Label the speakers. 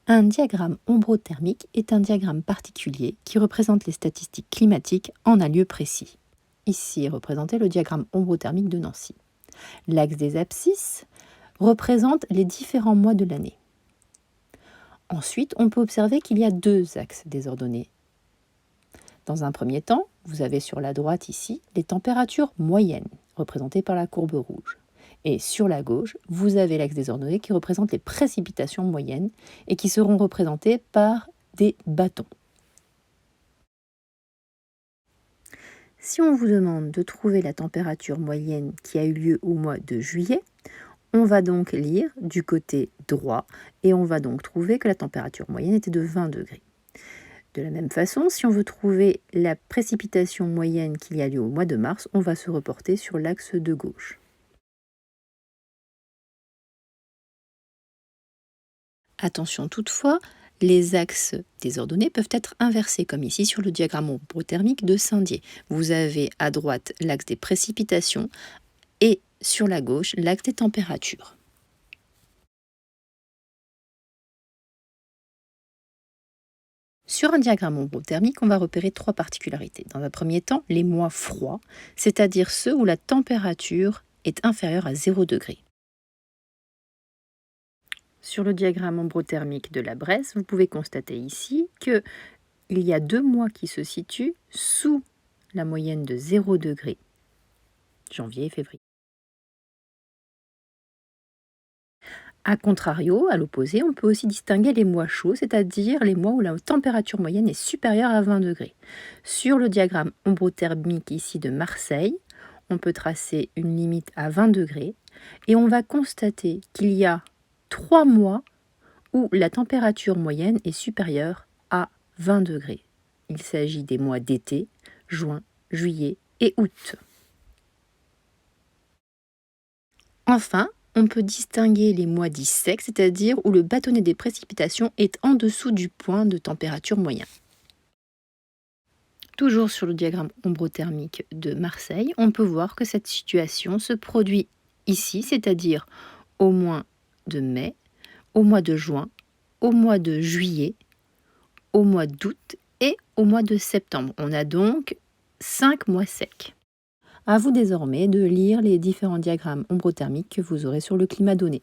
Speaker 1: Un diagramme ombrothermique est un diagramme particulier qui représente les statistiques climatiques en un lieu précis. Ici est représenté le diagramme ombrothermique de Nancy. L'axe des abscisses représente les différents mois de l'année. Ensuite, on peut observer qu'il y a deux axes désordonnés. Dans un premier temps, vous avez sur la droite ici les températures moyennes, représentées par la courbe rouge. Et sur la gauche, vous avez l'axe désordonné qui représente les précipitations moyennes et qui seront représentées par des bâtons. Si on vous demande de trouver la température moyenne qui a eu lieu au mois de juillet, on va donc lire du côté droit et on va donc trouver que la température moyenne était de 20 degrés. De la même façon, si on veut trouver la précipitation moyenne qu'il y a lieu au mois de mars, on va se reporter sur l'axe de gauche. Attention toutefois, les axes désordonnés peuvent être inversés, comme ici sur le diagramme ombrothermique de Saint-Dié. Vous avez à droite l'axe des précipitations et sur la gauche l'axe des températures. Sur un diagramme ombrothermique, on va repérer trois particularités. Dans un premier temps, les mois froids, c'est-à-dire ceux où la température est inférieure à 0 degré. Sur le diagramme ombrothermique de la Bresse, vous pouvez constater ici qu'il y a 2 mois qui se situent sous la moyenne de 0 degré, janvier et février. A contrario, à l'opposé, on peut aussi distinguer les mois chauds, c'est-à-dire les mois où la température moyenne est supérieure à 20 degrés. Sur le diagramme ombrothermique ici de Marseille, on peut tracer une limite à 20 degrés et on va constater qu'il y a 3 mois où la température moyenne est supérieure à 20 degrés. Il s'agit des mois d'été, juin, juillet et août. Enfin, on peut distinguer les mois dits secs, c'est-à-dire où le bâtonnet des précipitations est en dessous du point de température moyen. Toujours sur le diagramme ombrothermique de Marseille, on peut voir que cette situation se produit ici, c'est-à-dire au mois de mai, au mois de juin, au mois de juillet, au mois d'août et au mois de septembre. On a donc 5 mois secs. À vous désormais de lire les différents diagrammes ombrothermiques que vous aurez sur le climat donné.